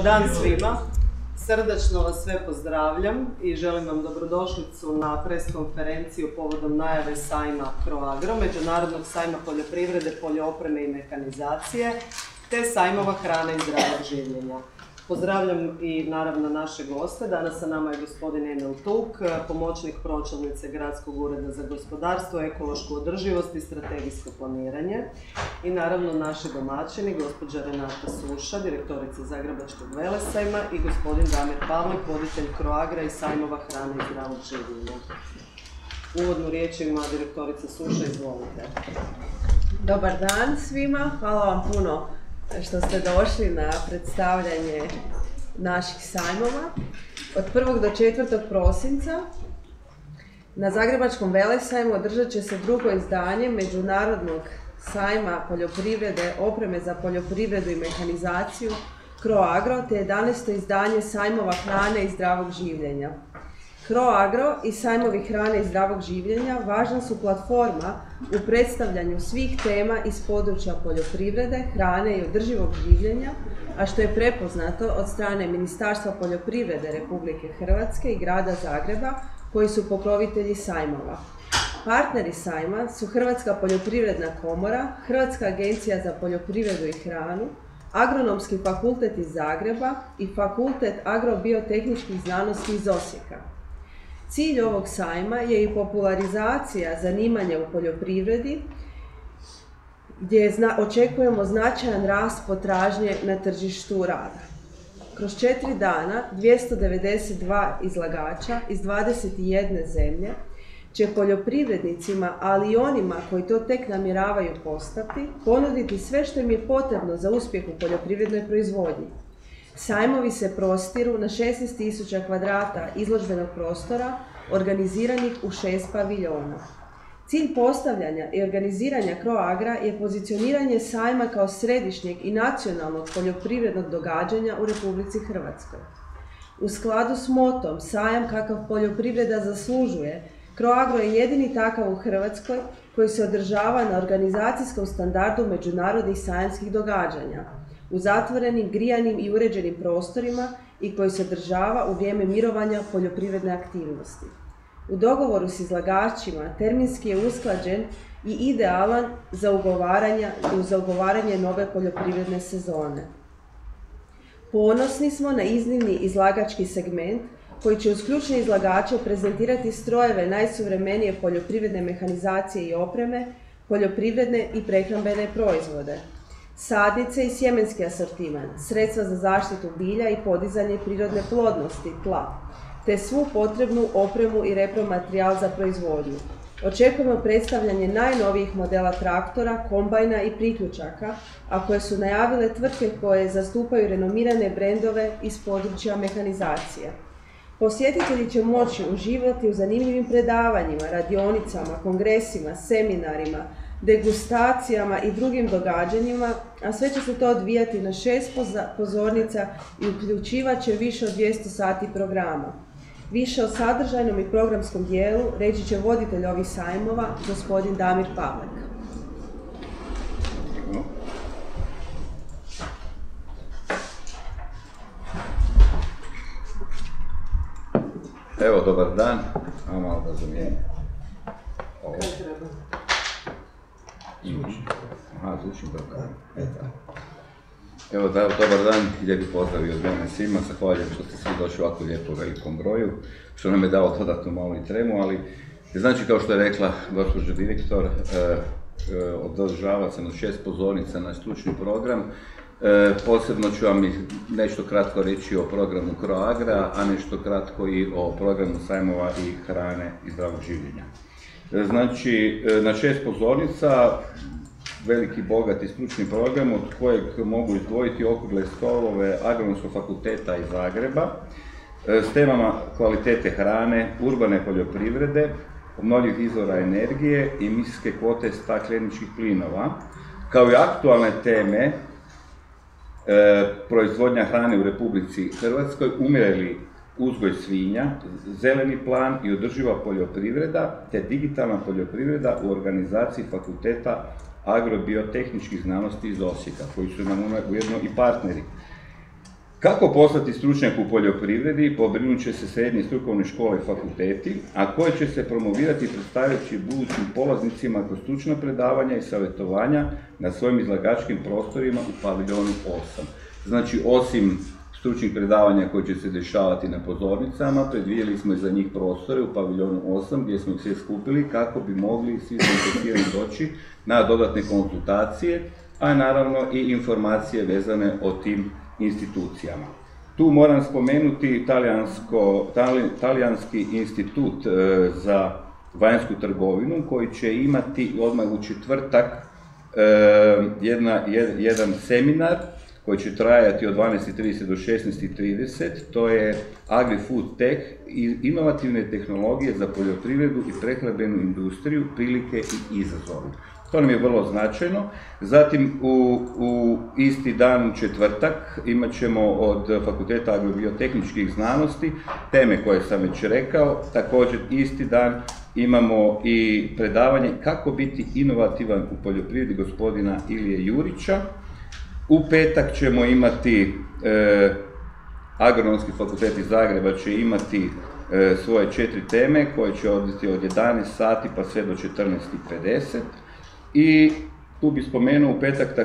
Dobar dan svima. Srdačno vas sve pozdravljam i želim vam dobrodošlicu na pres konferenciju povodom najave sajma Croagro, Međunarodnog sajma poljoprivrede, poljopreme i mehanizacije, te sajmova hrane i zdravog življenja. Pozdravljam i naravno naše goste. Danas sa nama je gospodin Emil Tuk, pomoćnik pročelnice Gradskog ureda za gospodarstvo, ekološku održivost i strategijsko planiranje. I naravno naši domaćini, gospođa Renata Suša, direktorica Zagrebačkog velesajma i gospodin Damir Pavlik, voditelj Croagra i sajmova hrane i zdravog življenja. Uvodnu riječ ima direktorica Suša, izvolite. Dobar dan svima, hvala vam puno što ste došli na predstavljanje naših sajmova. Od 1. do 4. prosinca na Zagrebačkom velesajmu održat će se drugo izdanje Međunarodnog sajma poljoprivrede, opreme za poljoprivredu i mehanizaciju Croagro, te 11. izdanje sajmova hrane i zdravog življenja. Croagro i sajmovi hrane i zdravog življenja važna su platforma u predstavljanju svih tema iz područja poljoprivrede, hrane i održivog življenja, a što je prepoznato od strane Ministarstva poljoprivrede Republike Hrvatske i Grada Zagreba, koji su pokrovitelji sajmova. Partneri sajma su Hrvatska poljoprivredna komora, Hrvatska agencija za poljoprivredu i hranu, Agronomski fakultet iz Zagreba i Fakultet agrobiotehničkih znanosti iz Osijeka. Cilj ovog sajma je i popularizacija zanimanja u poljoprivredi, gdje očekujemo značajan rast potražnje na tržištu rada. Kroz 4 dana 292 izlagača iz 21 zemlje će poljoprivrednicima, ali i onima koji to tek namjeravaju postati, ponuditi sve što im je potrebno za uspjeh u poljoprivrednoj proizvodnji. Sajmovi se prostiru na 16.000 kvadrata izložbenog prostora, organiziranih u 6 paviljona. Cilj postavljanja i organiziranja Croagra je pozicioniranje sajma kao središnjeg i nacionalnog poljoprivrednog događanja u Republici Hrvatskoj. U skladu s motom "Sajam kakav poljoprivreda zaslužuje", Croagro je jedini takav u Hrvatskoj koji se održava na organizacijskom standardu međunarodnih sajamskih događanja, u zatvorenim, grijanim i uređenim prostorima i koji se održava u vrijeme mirovanja poljoprivredne aktivnosti. U dogovoru s izlagačima terminski je usklađen i idealan za ugovaranje nove poljoprivredne sezone. Ponosni smo na iznimni izlagački segment koji će uz ključne izlagače prezentirati strojeve najsuvremenije poljoprivredne mehanizacije i opreme, poljoprivredne i prehrambene proizvode, sadnice i sjemenski asortiman, sredstva za zaštitu bilja i podizanje prirodne plodnosti tla, te svu potrebnu opremu i repromaterijal za proizvodnju. Očekujemo predstavljanje najnovijih modela traktora, kombajna i priključaka, a koje su najavile tvrtke koje zastupaju renomirane brendove iz područja mehanizacije. Posjetitelji će moći uživati u zanimljivim predavanjima, radionicama, kongresima, seminarima, degustacijama i drugim događanjima, a sve će se to odvijati na 6 pozornica i uključivat će više od 200 sati programa. Više o sadržajnom i programskom dijelu reći će voditelj ovih sajmova, gospodin Damir Pavlik. Evo, dobar dan. Malo da zamijenim. Kaj treba? Zvučim dobro. Evo, dobar dan, lijepi pozdrav od mene svima. Zahvaljujem što ste svi došli ovako lijepo u velikom broju, što nam je dao dodatno malo i tremu, ali znači, kao što je rekla gospođa direktor, održava se na 6 pozornica na stručni program. Posebno ću vam nešto kratko reći o programu Croagra, a nešto kratko i o programu sajmova i hrane i zdravog življenja. Znači, na 6 pozornica, veliki, bogati stručni program od kojeg mogu izdvojiti okrugle stolove Agronomskog fakulteta iz Zagreba s temama kvalitete hrane, urbane poljoprivrede, obnovljivih izvora energije i emisijske kvote stakleničkih plinova, kao i aktualne teme proizvodnja hrane u Republici Hrvatskoj, umjereni uzgoj svinja, zeleni plan i održiva poljoprivreda, te digitalna poljoprivreda u organizaciji Fakulteta agrobiotehničkih znanosti iz Osijeka, koji su nam ujedno i partneri. Kako postati stručnjak u poljoprivredi, pobrinut će se srednje strukovne škole i fakulteti, a koje će se promovirati predstavljajući budućim polaznicima kroz stručna predavanja i savjetovanja na svojim izlagačkim prostorima u paviljonu 8. Znači, osim stručnih predavanja koji će se dešavati na pozornicama, predvidjeli smo i za njih prostore u paviljonu 8 gdje smo ih sve skupili kako bi mogli svi zainteresirani doći na dodatne konsultacije, a naravno i informacije vezane o tim institucijama. Tu moram spomenuti Talijanski institut za vanjsku trgovinu koji će imati odmah u četvrtak jedan seminar koji će trajati od 12:30 do 16:30, to je Agri-Food Tech, inovativne tehnologije za poljoprivredu i prehrambenu industriju, prilike i izazovi. To nam je vrlo značajno. Zatim u isti dan u četvrtak imat ćemo od Fakulteta agrobiotehničkih znanosti teme koje sam već rekao. Također isti dan imamo i predavanje kako biti inovativan u poljoprivredi gospodina Ilije Jurića. U petak ćemo imati Agronomski fakultet iz Zagreba će imati svoje 4 teme koje će odbiti od 11 sati pa sve do 14:50. I tu bi spomenuo u petak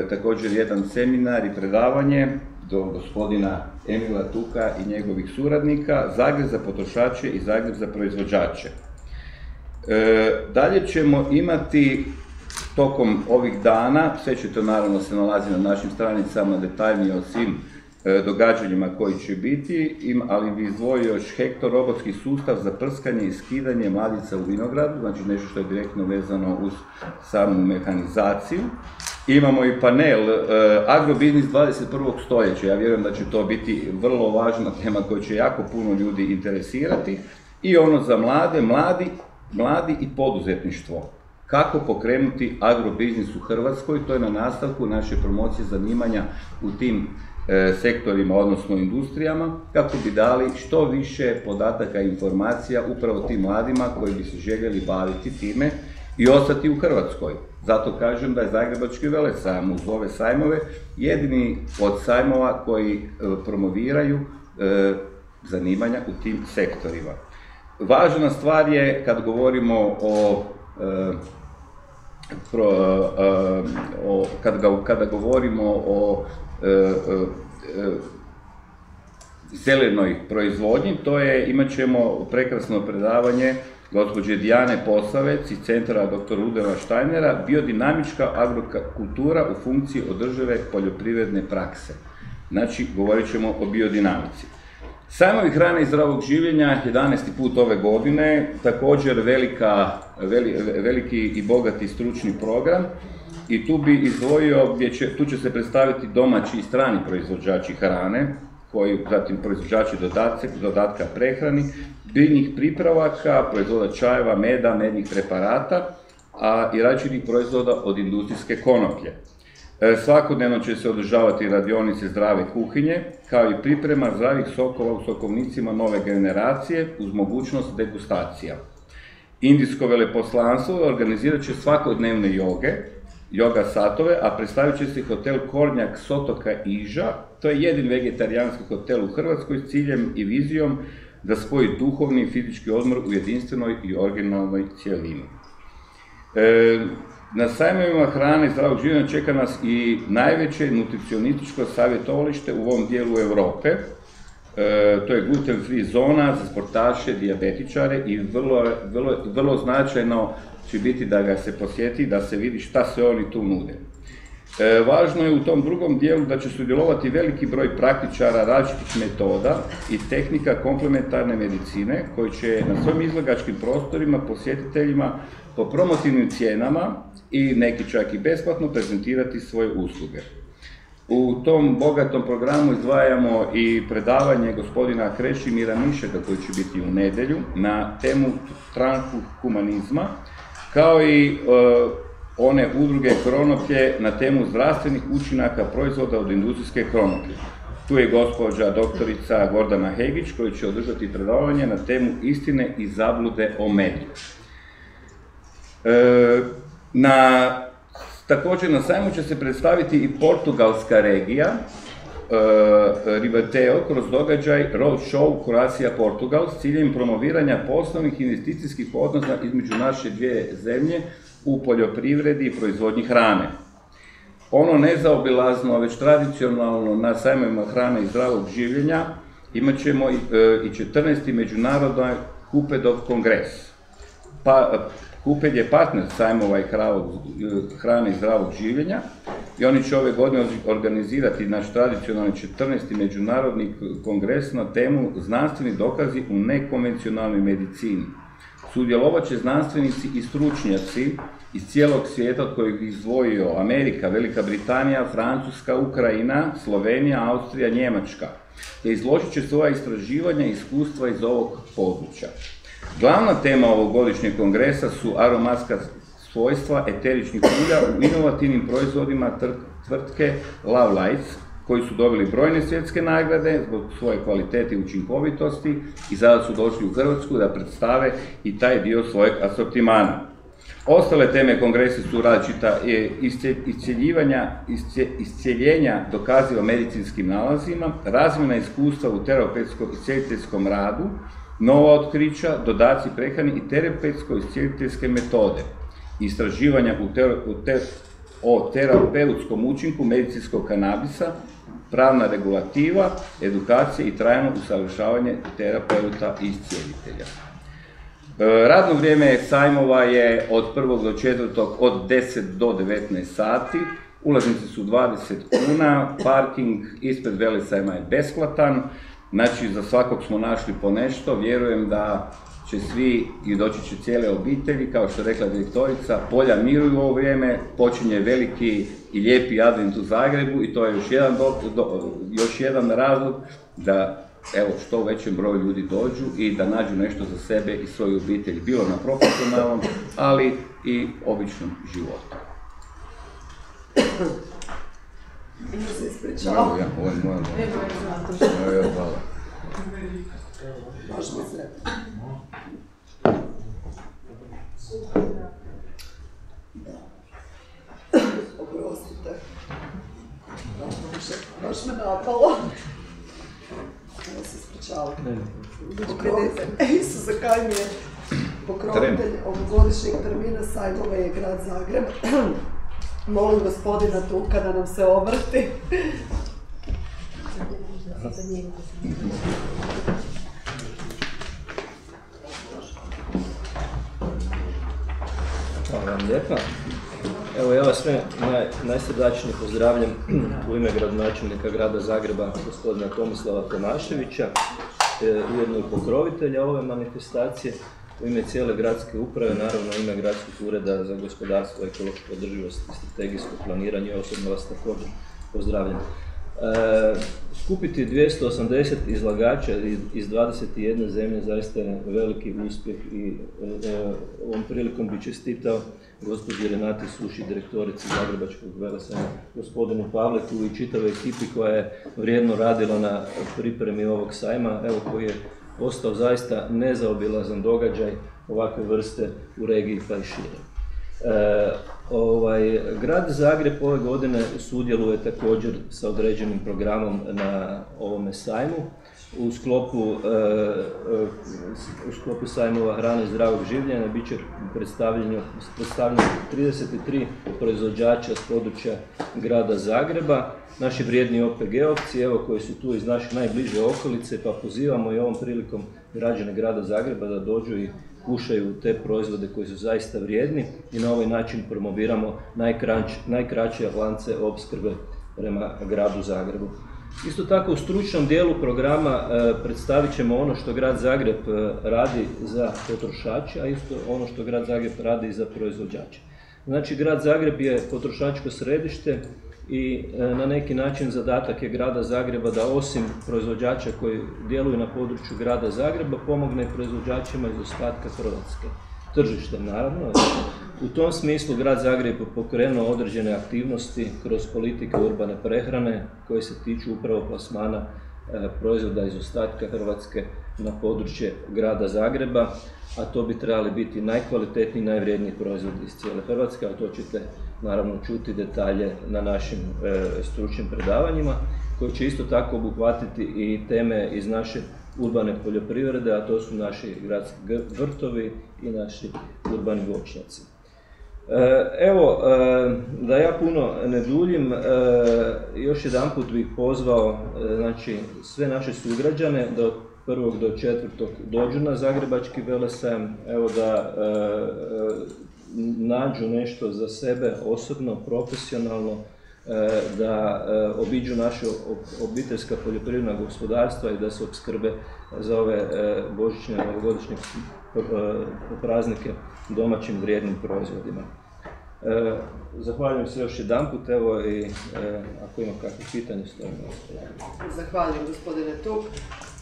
također jedan seminar i predavanje do gospodina Emila Tuka i njegovih suradnika, Zagreb za potrošače i Zagreb za proizvođače. Dalje ćemo imati tokom ovih dana, sve će to naravno se nalazi na našim stranicama detaljnije o svim događanjima koji će biti, ali bi izdvojio još Hektor robotski sustav za prskanje i skidanje mladica u vinogradu, znači nešto što je direktno vezano uz samu mehanizaciju. Imamo i panel Agrobiznis 21. stoljeća, ja vjerujem da će to biti vrlo važna tema koja će jako puno ljudi interesirati. I ono za mladi i poduzetništvo. Kako pokrenuti agrobiznis u Hrvatskoj, to je na nastavku naše promocije zanimanja u tim sektorima, odnosno industrijama, kako bi dali što više podataka i informacija upravo tim mladima koji bi se željeli baviti time i ostati u Hrvatskoj. Zato kažem da je Zagrebački velesajam uz ove sajmove jedini od sajmova koji promoviraju zanimanja u tim sektorima. Važna stvar je kad govorimo kada govorimo o zelenoj proizvodnji, imat ćemo prekrasno predavanje gospođe Dijane Posavec iz centra dr. Rudolfa Steinera, biodinamička agrokultura u funkciji održive poljoprivredne prakse. Znači, govorit ćemo o biodinamici. Sajmovi hrane i zdravog življenja, 11. put ove godine, također veliki i bogati stručni program i tu bi izdvojio, tu će se predstaviti domaći i strani proizvođači hrane, zatim proizvođači dodatka prehrani, biljnih pripravaka, proizvoda čajeva, meda, mednih preparata, a i različitih proizvoda od industrijske konoplje. Svakodnevno će se održavati radionice zdrave kuhinje, kao i priprema zdravih sokova u sokovnicima nove generacije uz mogućnost degustacija. Indijsko veleposlanstvo organizirat će svakodnevne joga satove, a predstavit će se hotel Kornjak s otoka Iža. To je jedini vegetarijanski hotel u Hrvatskoj s ciljem i vizijom da spoji duhovni i fizički odmor u jedinstvenoj i originalnoj cijelini. Na sajmovima hrane i zdravog življenja čeka nas i najveće nutricionističko savjetovalište u ovom dijelu Europe. To je gluten free zona za sportaše, dijabetičare i vrlo značajno će biti da ga se posjeti, da se vidi šta se oni tu nude. Važno je u tom drugom dijelu da će sudjelovati veliki broj praktičara različitih metoda i tehnika komplementarne medicine koji će na svojim izlagačkim prostorima posjetiteljima po promotivnim cijenama i neki čak i besplatno prezentirati svoje usluge. U tom bogatom programu izdvajamo i predavanje gospodina Krešimira Mišeka koji će biti u nedjelju na temu transhumanizma, kao i one udruge konoplje na temu zdravstvenih učinaka proizvoda od industrijske konoplje. Tu je gospođa doktorica Gordana Hegić koja će održati predavanje na temu istine i zablude o medu. Na Također na sajmu će se predstaviti i portugalska regija, Ribateo, kroz događaj Road Show Croatia Portugal s ciljem promoviranja poslovnih investicijskih odnosa između naše dvije zemlje u poljoprivredi i proizvodnji hrane. Ono nezaobilazno, već tradicionalno na sajmovima hrane i zdravog življenja imat ćemo i 14. međunarodni Kupedov kongres. Kuped je partner sajmova i hrane i zdravog življenja i oni će ove godine organizirati naš tradicionalni 14. međunarodni kongres na temu znanstveni dokazi u nekonvencionalnoj medicini. Sudjelovat će znanstvenici i stručnjaci iz cijelog svijeta, od kojeg izdvojio Amerika, Velika Britanija, Francuska, Ukrajina, Slovenija, Austrija, Njemačka, te izložit će svoja istraživanja i iskustva iz ovog područja. Glavna tema ovogodišnjeg kongresa su aromatska svojstva eteričnih ulja u inovativnim proizvodima tvrtke Lovelight, koji su dobili brojne svjetske nagrade zbog svoje kvalitete i učinkovitosti i sada su došli u Hrvatsku da predstave i taj dio svojeg asortimana. Ostale teme kongresa su različita iscjeljenja dokaziva medicinskim nalazima, razmjena iskustva u terapeutsko-iscjeliteljskom radu, nova otkrića, dodaci prehrani i terapeutsko-iscjeliteljske metode, istraživanja o terapeutskom učinku medicinskog kanabisa, pravna regulativa, edukacija i trajno usavršavanje terapeuta i iscjelitelja. Radno vrijeme sajmova je od 1. do 4. od 10 do 19 sati, ulaznice su 20 kuna, parking ispred velesajma je besplatan, znači za svakog smo našli po nešto, vjerujem da će svi i doći će cijele obitelji, kao što je rekla direktorica, polja miruju u ovo vrijeme, počinje veliki i lijepi advent u Zagrebu i to je još jedan razlog da evo što većem broju ljudi dođu i da nađu nešto za sebe i svoju obitelj, bilo na profesionalnom, ali i običnom životu. Ispričao. Ovo je moja hvala. Možemo se. Oprostite. Baš me napalo. Evo se ispričavam. Isuse, kaj mi je pokrovitelj ovogodišnjeg termina sajmova je grad Zagreb. Molim gospodina Tuka da nam se obrati. Hvala vam lijepa. Evo ja vas sve najsrdačnije pozdravljam u ime gradonačelnika grada Zagreba, gospodina Tomislava Tomaševića, ujedno i pokrovitelja ove manifestacije, u ime cijele gradske uprave, naravno u ime Gradskog ureda za gospodarstvo, ekološku održivost i strategijsko planiranje, osobno vas također pozdravljam. Skupiti 280 izlagača iz 21 zemlje zaista je veliki uspjeh i ovom prilikom bi čestitao gospođi Renati Suši, direktorici Zagrebačkog velesajma, gospodinu Pavleku i čitavoj ekipi koja je vrijedno radila na pripremi ovog sajma, evo koji je ostao zaista nezaobilazan događaj ovakve vrste u regiji pa i šire. Grad Zagreb ove godine sudjeluje također sa određenim programom na ovome sajmu. U sklopu sajmova hrane i zdravog življenja bit će predstavljeno 33 proizvođača s područja grada Zagreba, naši vrijedni OPG-ovci, evo koji su tu iz naše najbliže okolice, pa pozivamo i ovom prilikom građane grada Zagreba da dođu i kušaju te proizvode koji su zaista vrijedni i na ovaj način promoviramo najkraće lance opskrbe prema gradu Zagrebu. Isto tako u stručnom dijelu programa predstavit ćemo ono što grad Zagreb radi za potrošače, a isto ono što grad Zagreb radi i za proizvođače. Znači, grad Zagreb je potrošačko središte i na neki način zadatak je grada Zagreba da osim proizvođača koji djeluju na području grada Zagreba pomogne proizvođačima iz ostatka Hrvatske. Tržištem, naravno. U tom smislu grad Zagreb je pokrenuo određene aktivnosti kroz politike urbane prehrane koje se tiču upravo plasmana proizvoda iz ostatka Hrvatske na područje grada Zagreba, a to bi trebali biti najkvalitetniji, najvrijedniji proizvodi iz cijele Hrvatske, a to ćete naravno čuti detalje na našim stručnim predavanjima, koji će isto tako obuhvatiti i teme iz naše urbane poljoprivrede, a to su naši gradski vrtovi i naši urbani voćnjaci. Evo, da ja puno ne duljim, još jedanput bih pozvao znači, sve naše sugrađane da od 1. do 4. dođu na Zagrebački velesajam, evo da nađu nešto za sebe osobno, profesionalno, da obiđu naše obiteljska poljoprivredna gospodarstva i da se opskrbe za ove božićne i novogodišnje praznike domaćim vrijednim proizvodima. Zahvaljujem se još jedanput, evo i ako ima kakve pitanje stojimo. Zahvaljujem gospodine Tuk.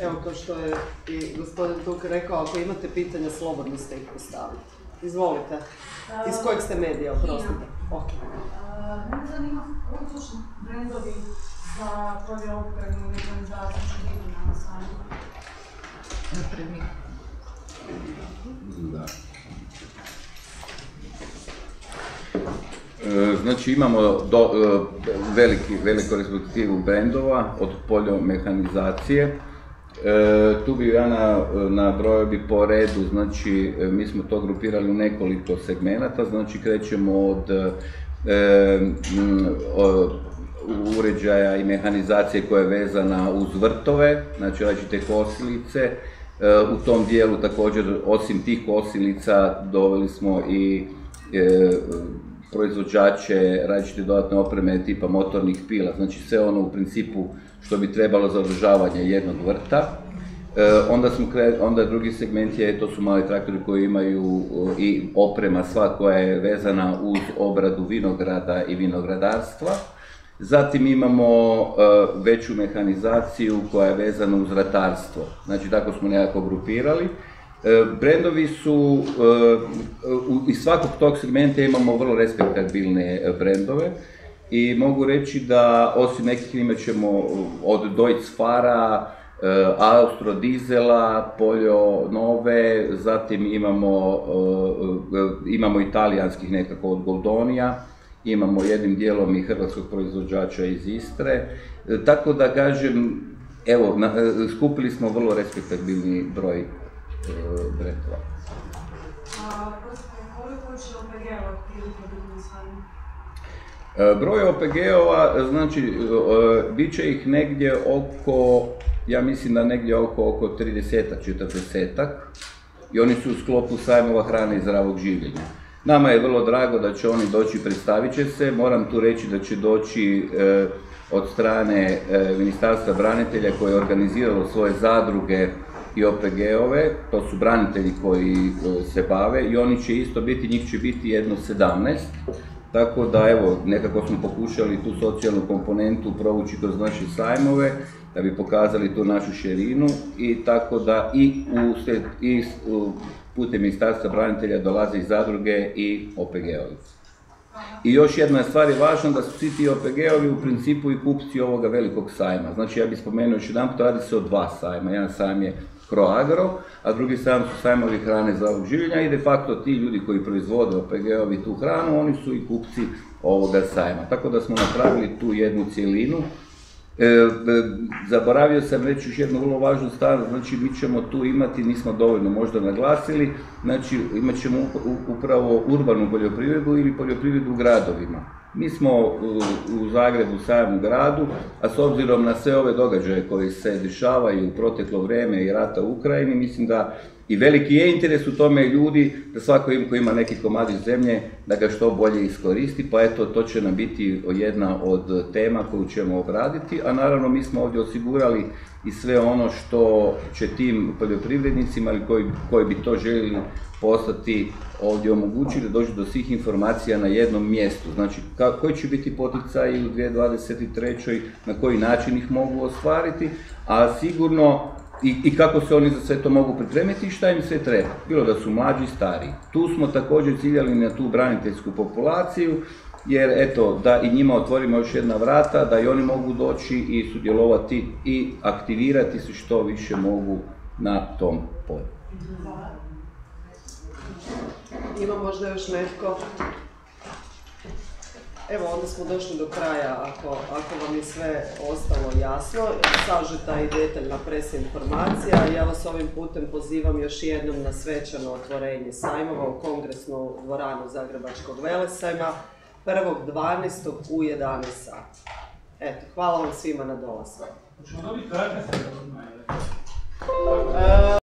Evo kao što je i gospodin Tuk rekao, ako imate pitanja slobodno ste ih postaviti. Izvolite. Iz kojeg ste medija, oprostite? Mene zanima koji točno brendovi za poljoprivrednu mehanizaciju će biti na sajmu? Da. Znači imamo veliku respektivu brendova od poljomehanizacije. Tu bi ja nabrojao bi po redu, znači mi smo to grupirali u nekoliko segmenata, znači krećemo od uređaja i mehanizacije koja je vezana uz vrtove, znači različite kosilice. U tom dijelu također, osim tih kosilica, doveli smo i proizvođače različite dodatne opreme tipa motornih pila, znači sve ono u principu što bi trebalo za održavanje jednog vrta. Onda drugi segment to su mali traktori koji imaju i oprema sva koja je vezana uz obradu vinograda i vinogradarstva. Zatim imamo veću mehanizaciju koja je vezana uz ratarstvo, znači tako smo nekako grupirali. Brendovi su, iz svakog tog segmenta imamo vrlo respektabilne brendove i mogu reći da osim nekih imat ćemo od Deutz Fara, Austro Dizela, Poljo Nove, zatim imamo italijanskih nekako od Goldonija, imamo jednim dijelom i hrvatskog proizvođača iz Istre, tako da kažem, evo, skupili smo vrlo respektabilni broj brendova. Koliko će OPG-ova biti na sajmu? Broj OPG-ova, znači, bit će ih negdje oko, ja mislim da negdje oko 30-ak, 40-ak, i oni su u sklopu sajmova hrane i zdravog življenja. Nama je vrlo drago da će oni doći, predstavit će se, moram tu reći da će doći od strane Ministarstva branitelja koje je organiziralo svoje zadruge i OPG-ove, to su branitelji koji se bave i oni će isto biti, njih će biti jedno 17, tako da evo, nekako smo pokušali tu socijalnu komponentu provući kroz naše sajmove, da bi pokazali tu našu širinu i tako da i putem Ministarstva branitelja dolaze i zadruge i OPG-ovi. I još jedna stvar je važna, da su svi ti OPG-ovi u principu i kupci ovoga velikog sajma. Znači ja bih spomenuo još jedanput, radi se o dva sajma. Jedan sajam je Croagro, a drugi sajam su sajmovi hrane zdravog življenja i de facto ti ljudi koji proizvode OPG-ovi tu hranu, oni su i kupci ovoga sajma. Tako da smo napravili tu jednu cjelinu. Zaboravio sam reći još jednu vrlo važnu stvar, znači mi ćemo tu imati, nismo dovoljno možda naglasili, znači imat ćemo upravo urbanu poljoprivredu ili poljoprivredu u gradovima. Mi smo u Zagrebu, u samom gradu, a s obzirom na sve ove događaje koji se dešavaju u proteklo vrijeme i rata u Ukrajini, mislim da i veliki je interes u tome ljudi, da svako ko ima neki komadić zemlje, da ga što bolje iskoristi, pa eto, to će nam biti jedna od tema koju ćemo obraditi, a naravno mi smo ovdje osigurali i sve ono što će tim poljoprivrednicima ili koji bi to željeli postati ovdje omogućiti da dođu do svih informacija na jednom mjestu. Znači, koji će biti poticaji u 2023. na koji način ih mogu ostvariti, a sigurno i kako se oni za sve to mogu pripremiti i šta im sve treba, bilo da su mlađi i stariji. Tu smo također ciljali na tu braniteljsku populaciju jer eto, da i njima otvorimo još jedna vrata, da i oni mogu doći i sudjelovati i aktivirati se što više mogu na tom polju. Ima možda još netko? Evo, onda smo došli do kraja, ako vam je sve ostalo jasno, sažeta i detaljna presna informacija. Ja vas ovim putem pozivam još jednom na svečano otvorenje sajmova u Kongresnu dvoranu Zagrebačkog velesajma 1.12. u 11 sati. Eto, hvala vam svima na dolasku.